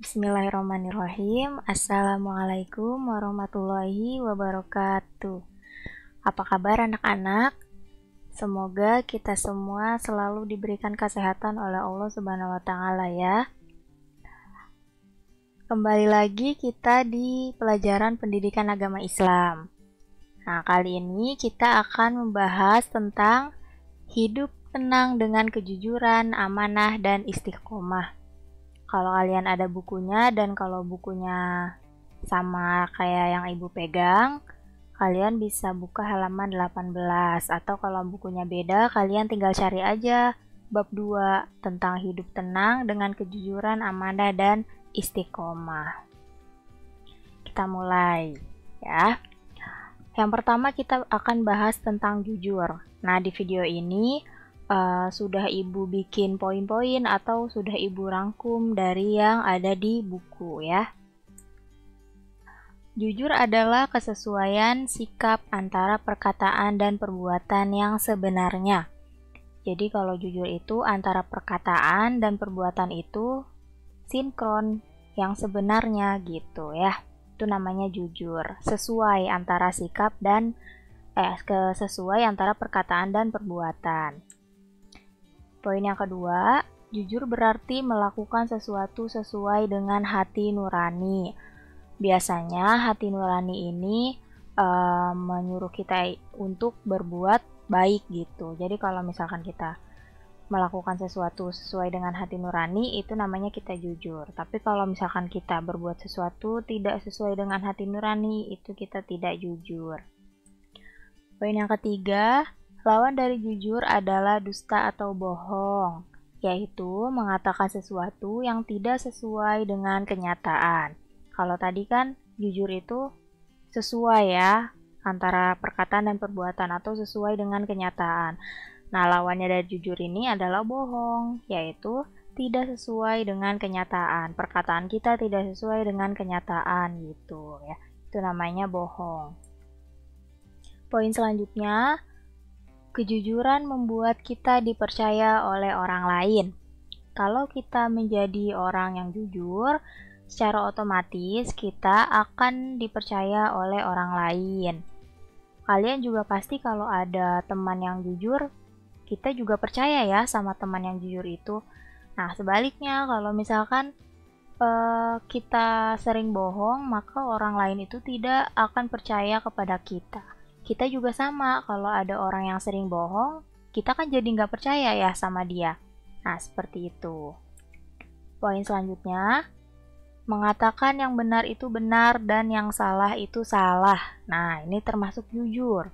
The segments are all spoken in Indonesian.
Bismillahirrahmanirrahim. Assalamualaikum warahmatullahi wabarakatuh. Apa kabar anak-anak? Semoga kita semua selalu diberikan kesehatan oleh Allah Subhanahu wa taala ya. Kembali lagi kita di pelajaran pendidikan agama Islam. Nah, kali ini kita akan membahas tentang hidup tenang dengan kejujuran, amanah, dan istiqomah. Kalau kalian ada bukunya dan kalau bukunya sama kayak yang ibu pegang, kalian bisa buka halaman 18, atau kalau bukunya beda kalian tinggal cari aja bab 2 tentang hidup tenang dengan kejujuran, amanah, dan istiqomah. Kita mulai ya. Yang pertama kita akan bahas tentang jujur. Nah, di video ini sudah ibu bikin poin-poin atau sudah ibu rangkum dari yang ada di buku ya. Jujur adalah kesesuaian sikap antara perkataan dan perbuatan yang sebenarnya. Jadi kalau jujur itu antara perkataan dan perbuatan itu sinkron, yang sebenarnya gitu ya. Itu namanya jujur, sesuai antara sikap dan sesuai antara perkataan dan perbuatan. Poin yang kedua, jujur berarti melakukan sesuatu sesuai dengan hati nurani. Biasanya hati nurani ini menyuruh kita untuk berbuat baik gitu. Jadi kalau misalkan kita melakukan sesuatu sesuai dengan hati nurani, itu namanya kita jujur. Tapi kalau misalkan kita berbuat sesuatu tidak sesuai dengan hati nurani, itu kita tidak jujur. Poin yang ketiga, lawan dari jujur adalah dusta atau bohong, yaitu mengatakan sesuatu yang tidak sesuai dengan kenyataan. Kalau tadi kan jujur itu sesuai ya, antara perkataan dan perbuatan atau sesuai dengan kenyataan. Nah, lawannya dari jujur ini adalah bohong, yaitu tidak sesuai dengan kenyataan. Perkataan kita tidak sesuai dengan kenyataan gitu ya. Itu namanya bohong. Poin selanjutnya, kejujuran membuat kita dipercaya oleh orang lain. Kalau kita menjadi orang yang jujur, secara otomatis kita akan dipercaya oleh orang lain. Kalian juga pasti kalau ada teman yang jujur, kita juga percaya ya sama teman yang jujur itu. Nah, sebaliknya kalau misalkan kita sering bohong, maka orang lain itu tidak akan percaya kepada kita. Kita juga sama, kalau ada orang yang sering bohong, kita kan jadi nggak percaya ya sama dia. Nah, seperti itu. Poin selanjutnya, mengatakan yang benar itu benar dan yang salah itu salah. Nah, ini termasuk jujur.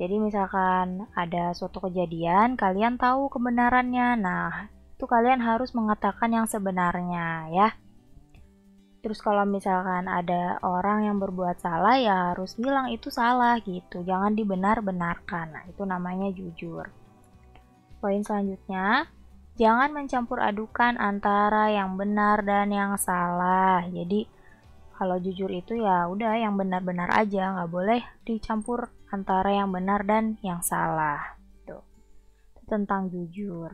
Jadi misalkan ada suatu kejadian, kalian tahu kebenarannya. Nah, itu kalian harus mengatakan yang sebenarnya ya. Terus kalau misalkan ada orang yang berbuat salah, ya harus bilang itu salah gitu. Jangan dibenar-benarkan. Nah, itu namanya jujur. Poin selanjutnya, jangan mencampur adukan antara yang benar dan yang salah. Jadi kalau jujur itu ya udah yang benar-benar aja, nggak boleh dicampur antara yang benar dan yang salah. Tuh. Itu tentang jujur.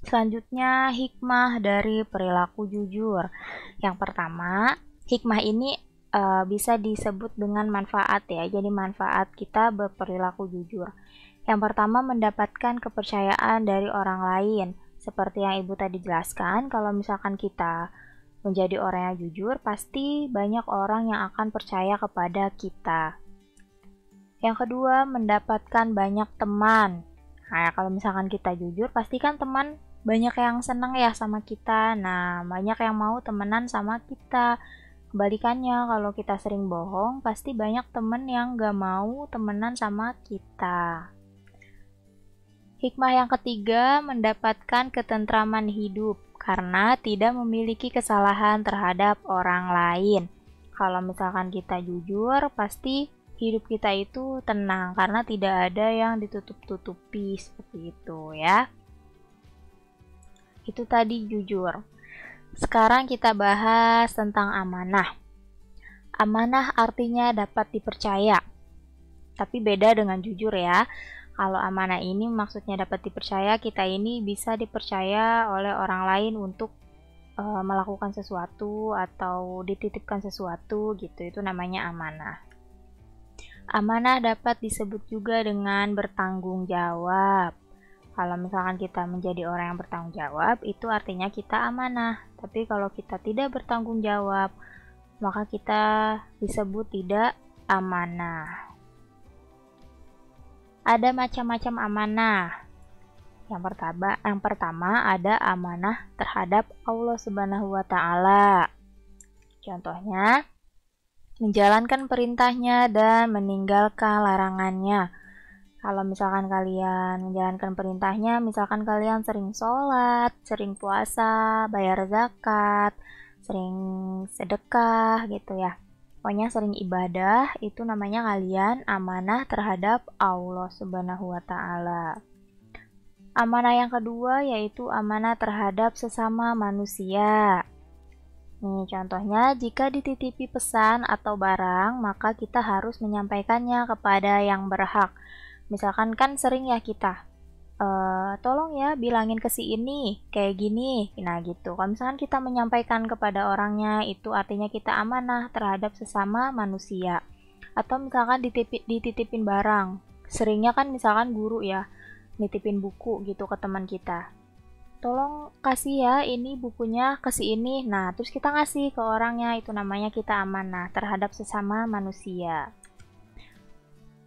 Selanjutnya, hikmah dari perilaku jujur. Yang pertama, hikmah ini bisa disebut dengan manfaat ya. Jadi manfaat kita berperilaku jujur. Yang pertama, mendapatkan kepercayaan dari orang lain. Seperti yang ibu tadi jelaskan, kalau misalkan kita menjadi orang yang jujur, pasti banyak orang yang akan percaya kepada kita. Yang kedua, mendapatkan banyak teman. Nah, kalau misalkan kita jujur, pasti kan teman banyak yang senang ya sama kita. Nah, banyak yang mau temenan sama kita. Kebalikannya, kalau kita sering bohong, pasti banyak temen yang gak mau temenan sama kita. Hikmah yang ketiga, mendapatkan ketentraman hidup karena tidak memiliki kesalahan terhadap orang lain. Kalau misalkan kita jujur, pasti hidup kita itu tenang karena tidak ada yang ditutup-tutupi seperti itu ya. Itu tadi jujur. Sekarang kita bahas tentang amanah. Amanah artinya dapat dipercaya. Tapi beda dengan jujur ya. Kalau amanah ini maksudnya dapat dipercaya, kita ini bisa dipercaya oleh orang lain untuk melakukan sesuatu atau dititipkan sesuatu gitu, itu namanya amanah. Amanah dapat disebut juga dengan bertanggung jawab. Kalau misalkan kita menjadi orang yang bertanggung jawab, itu artinya kita amanah. Tapi kalau kita tidak bertanggung jawab, maka kita disebut tidak amanah. Ada macam-macam amanah. Yang pertama ada amanah terhadap Allah Subhanahu wa taala. Contohnya, menjalankan perintahnya dan meninggalkan larangannya. Kalau misalkan kalian menjalankan perintahnya, misalkan kalian sering sholat, sering puasa, bayar zakat, sering sedekah gitu ya. Pokoknya sering ibadah, itu namanya kalian amanah terhadap Allah Subhanahu wa taala. Amanah yang kedua yaitu amanah terhadap sesama manusia. Nih, contohnya jika dititipi pesan atau barang, maka kita harus menyampaikannya kepada yang berhak. Misalkan kan sering ya kita, tolong ya bilangin ke si ini, kayak gini. Nah gitu, kalau misalkan kita menyampaikan kepada orangnya, itu artinya kita amanah terhadap sesama manusia. Atau misalkan dititipin barang, seringnya kan misalkan guru ya, nitipin buku gitu ke teman kita. Tolong kasih ya ini bukunya ke si ini. Nah, terus kita ngasih ke orangnya, itu namanya kita amanah terhadap sesama manusia.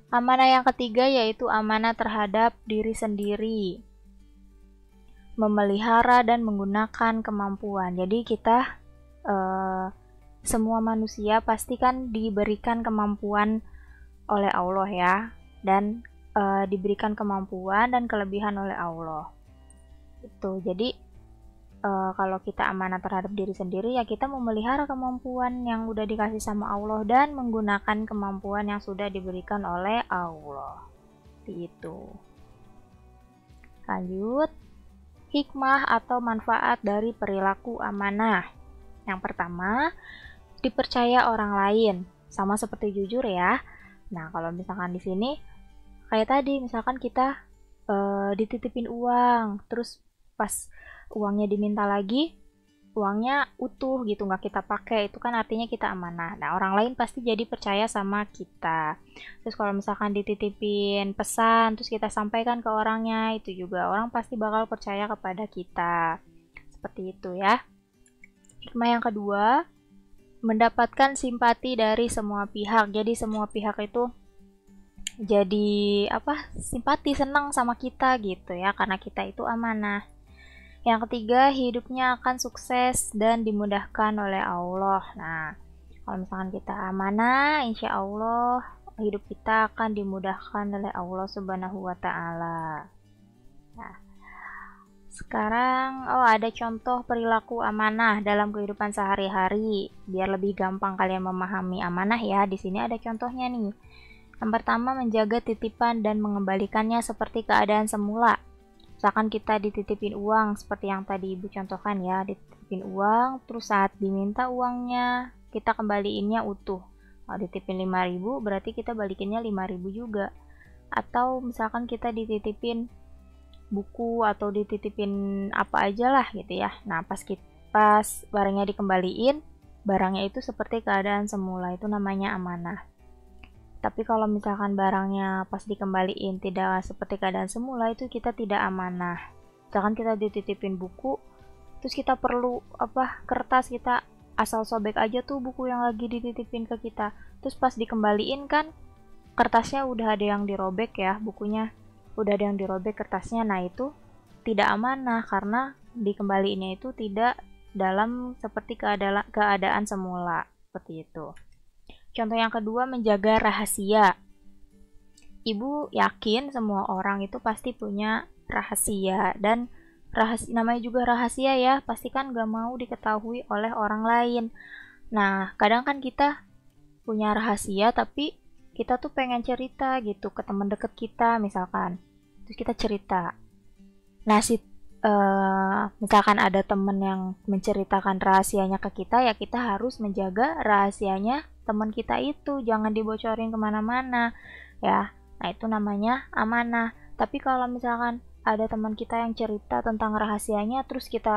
Amanah yang ketiga yaitu amanah terhadap diri sendiri. Memelihara dan menggunakan kemampuan. Jadi kita semua manusia pasti kan diberikan kemampuan oleh Allah ya, dan diberikan kemampuan dan kelebihan oleh Allah. Itu. Jadi kalau kita amanah terhadap diri sendiri ya kita memelihara kemampuan yang udah dikasih sama Allah dan menggunakan kemampuan yang sudah diberikan oleh Allah. Itu. Lanjut, hikmah atau manfaat dari perilaku amanah. Yang pertama, dipercaya orang lain, sama seperti jujur ya. Nah, kalau misalkan di sini kayak tadi, misalkan kita dititipin uang, terus pas uangnya diminta lagi, uangnya utuh gitu, nggak kita pakai, itu kan artinya kita amanah. Nah, orang lain pasti jadi percaya sama kita. Terus kalau misalkan dititipin pesan, terus kita sampaikan ke orangnya, itu juga orang pasti bakal percaya kepada kita. Seperti itu ya. Hikmah yang kedua, mendapatkan simpati dari semua pihak. Jadi semua pihak itu jadi simpati, senang sama kita gitu ya, karena kita itu amanah. Yang ketiga, hidupnya akan sukses dan dimudahkan oleh Allah. Nah, kalau misalkan kita amanah, insya Allah hidup kita akan dimudahkan oleh Allah Subhanahu wa taala. Nah, sekarang ada contoh perilaku amanah dalam kehidupan sehari-hari. Biar lebih gampang kalian memahami amanah ya, di sini ada contohnya nih. Yang pertama, menjaga titipan dan mengembalikannya seperti keadaan semula. Misalkan kita dititipin uang, seperti yang tadi Ibu contohkan ya, dititipin uang, terus saat diminta uangnya, kita kembaliinnya utuh. Kalau dititipin 5.000, berarti kita balikinnya 5.000 juga. Atau misalkan kita dititipin buku atau dititipin apa aja lah gitu ya. Nah, pas barangnya dikembaliin, barangnya itu seperti keadaan semula, itu namanya amanah. Tapi kalau misalkan barangnya pas dikembaliin tidak seperti keadaan semula, itu kita tidak amanah. Misalkan kita dititipin buku, terus kita perlu kertas, kita asal sobek aja tuh buku yang lagi dititipin ke kita. Terus pas dikembaliin kan kertasnya udah ada yang dirobek ya, bukunya udah ada yang dirobek kertasnya. Nah, itu tidak amanah karena dikembaliinnya itu tidak dalam seperti keadaan semula, seperti itu. Contoh yang kedua, menjaga rahasia. Ibu yakin semua orang itu pasti punya rahasia, dan namanya juga rahasia ya, pasti kan gak mau diketahui oleh orang lain. Nah, kadang kan kita punya rahasia tapi kita tuh pengen cerita gitu ke teman deket kita misalkan. Terus kita cerita. Nah, misalkan ada teman yang menceritakan rahasianya ke kita, ya kita harus menjaga rahasianya teman kita itu, jangan dibocorin kemana-mana ya. Nah, itu namanya amanah. Tapi kalau misalkan ada teman kita yang cerita tentang rahasianya, terus kita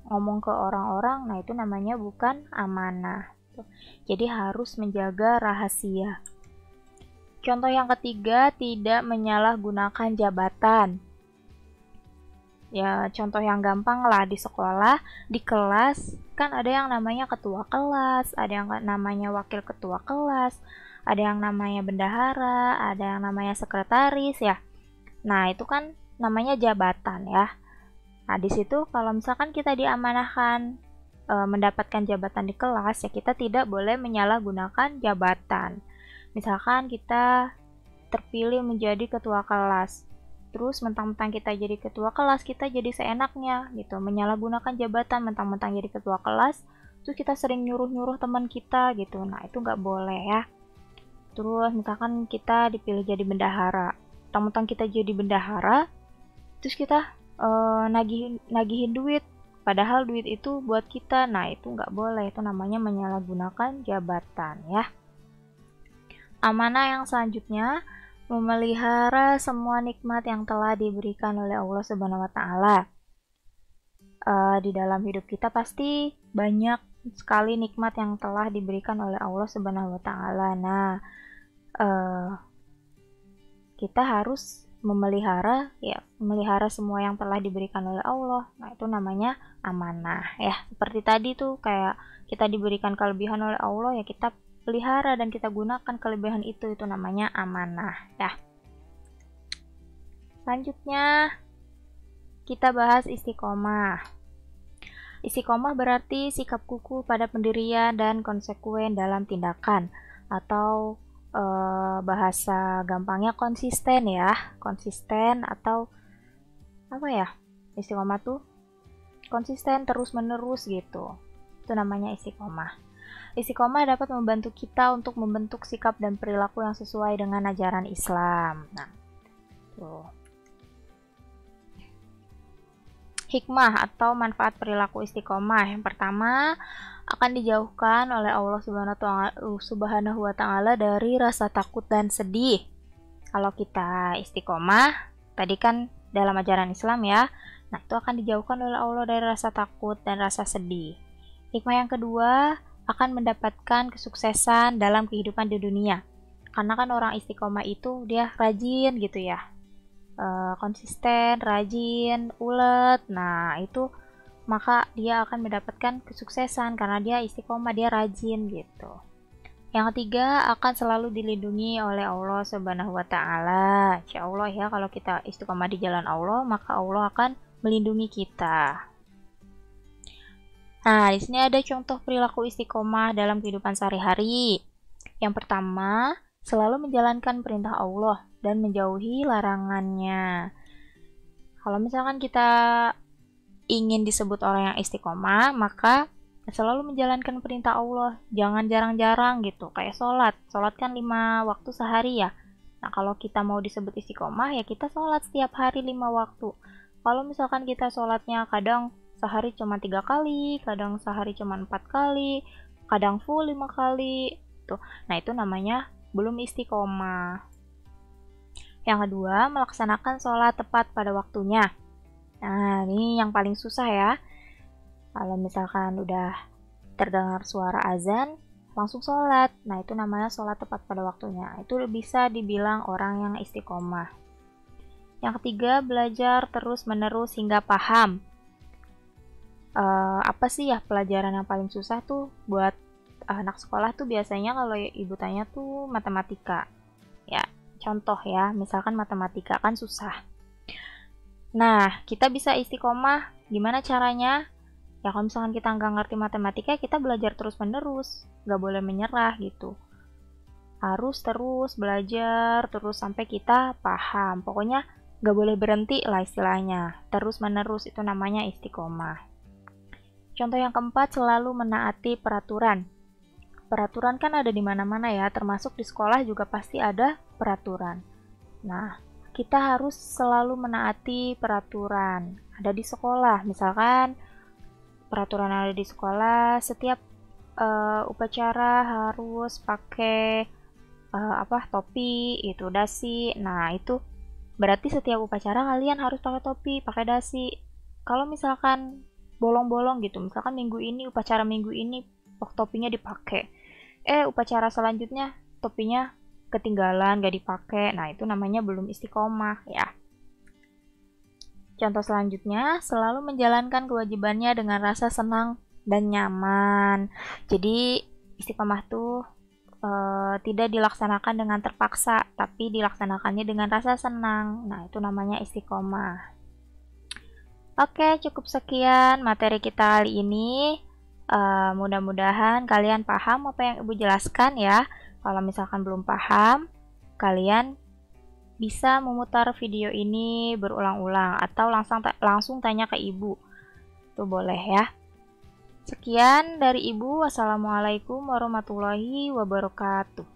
ngomong ke orang-orang, nah itu namanya bukan amanah. Jadi harus menjaga rahasia. Contoh yang ketiga, tidak menyalahgunakan jabatan. Ya, contoh yang gampang lah, di sekolah, di kelas, kan ada yang namanya ketua kelas, ada yang namanya wakil ketua kelas, ada yang namanya bendahara, ada yang namanya sekretaris ya. Nah, itu kan namanya jabatan ya. Nah, di situ kalau misalkan kita diamanahkan mendapatkan jabatan di kelas, ya kita tidak boleh menyalahgunakan jabatan. Misalkan kita terpilih menjadi ketua kelas, terus mentang-mentang kita jadi ketua kelas, kita jadi seenaknya gitu, menyalahgunakan jabatan, mentang-mentang jadi ketua kelas, terus kita sering nyuruh-nyuruh teman kita gitu. Nah, itu nggak boleh ya. Terus misalkan kita dipilih jadi bendahara, mentang-mentang kita jadi bendahara, terus kita nagihin duit, padahal duit itu buat kita. Nah, itu nggak boleh, itu namanya menyalahgunakan jabatan ya. Amanah yang selanjutnya, memelihara semua nikmat yang telah diberikan oleh Allah Subhanahu wa Ta'ala. Di dalam hidup kita pasti banyak sekali nikmat yang telah diberikan oleh Allah Subhanahu wa Ta'ala. Nah, kita harus memelihara semua yang telah diberikan oleh Allah. Nah, itu namanya amanah ya. Seperti tadi tuh, kayak kita diberikan kelebihan oleh Allah, ya kita pelihara dan kita gunakan kelebihan itu namanya amanah ya. Selanjutnya kita bahas istiqomah. Istiqomah berarti sikap kukuh pada pendirian dan konsekuen dalam tindakan, atau bahasa gampangnya konsisten ya. Konsisten atau apa ya, istiqomah tuh konsisten terus menerus gitu, itu namanya istiqomah. Istiqomah dapat membantu kita untuk membentuk sikap dan perilaku yang sesuai dengan ajaran Islam. Nah, tuh. Hikmah atau manfaat perilaku istiqomah. Yang pertama, akan dijauhkan oleh Allah Subhanahu wa Ta'ala dari rasa takut dan sedih. Kalau kita istiqomah, tadi kan dalam ajaran Islam ya, nah itu akan dijauhkan oleh Allah dari rasa takut dan rasa sedih. Hikmah yang kedua, akan mendapatkan kesuksesan dalam kehidupan di dunia. Karena kan orang istiqomah itu dia rajin gitu ya, konsisten, rajin, ulet. Nah, itu maka dia akan mendapatkan kesuksesan karena dia istiqomah, dia rajin gitu. Yang ketiga, akan selalu dilindungi oleh Allah Subhanahu wa Ta'ala. Insyaallah ya, kalau kita istiqomah di jalan Allah, maka Allah akan melindungi kita. Nah, di sini ada contoh perilaku istiqomah dalam kehidupan sehari-hari. Yang pertama, selalu menjalankan perintah Allah dan menjauhi larangannya. Kalau misalkan kita ingin disebut orang yang istiqomah, maka selalu menjalankan perintah Allah. Jangan jarang-jarang gitu, kayak sholat. Sholat kan 5 waktu sehari ya. Nah, kalau kita mau disebut istiqomah, ya kita sholat setiap hari 5 waktu. Kalau misalkan kita sholatnya kadang sehari cuma 3 kali, kadang sehari cuma 4 kali, kadang full 5 kali tuh. Nah, itu namanya belum istiqomah. Yang kedua, melaksanakan sholat tepat pada waktunya. Nah, ini yang paling susah ya. Kalau misalkan udah terdengar suara azan, langsung sholat. Nah, itu namanya sholat tepat pada waktunya. Itu bisa dibilang orang yang istiqomah. Yang ketiga, belajar terus-menerus hingga paham. Apa sih ya pelajaran yang paling susah tuh buat anak sekolah tuh? Biasanya kalau ibu tanya tuh matematika. Ya, contoh ya, misalkan matematika kan susah. Nah, kita bisa istiqomah, gimana caranya? Ya kalau misalkan kita nggak ngerti matematika, kita belajar terus-menerus, nggak boleh menyerah gitu. Harus terus belajar, terus sampai kita paham. Pokoknya nggak boleh berhenti lah istilahnya. Terus-menerus, itu namanya istiqomah. Contoh yang keempat, selalu menaati peraturan. Peraturan kan ada di mana-mana ya, termasuk di sekolah juga pasti ada peraturan. Nah, kita harus selalu menaati peraturan. Ada di sekolah, misalkan peraturan ada di sekolah, setiap upacara harus pakai topi, itu dasi. Nah, itu berarti setiap upacara kalian harus pakai topi, pakai dasi. Kalau misalkan bolong-bolong gitu. Misalkan minggu ini, upacara minggu ini topinya dipakai. Upacara selanjutnya topinya ketinggalan, gak dipakai. Nah, itu namanya belum istiqomah ya. Contoh selanjutnya, selalu menjalankan kewajibannya dengan rasa senang dan nyaman. Jadi, istiqomah tuh tidak dilaksanakan dengan terpaksa, tapi dilaksanakannya dengan rasa senang. Nah, itu namanya istiqomah. Oke, cukup sekian materi kita kali ini. Mudah-mudahan kalian paham apa yang Ibu jelaskan ya. Kalau misalkan belum paham, kalian bisa memutar video ini berulang-ulang atau langsung tanya ke Ibu. Itu boleh ya. Sekian dari Ibu. Wassalamualaikum warahmatullahi wabarakatuh.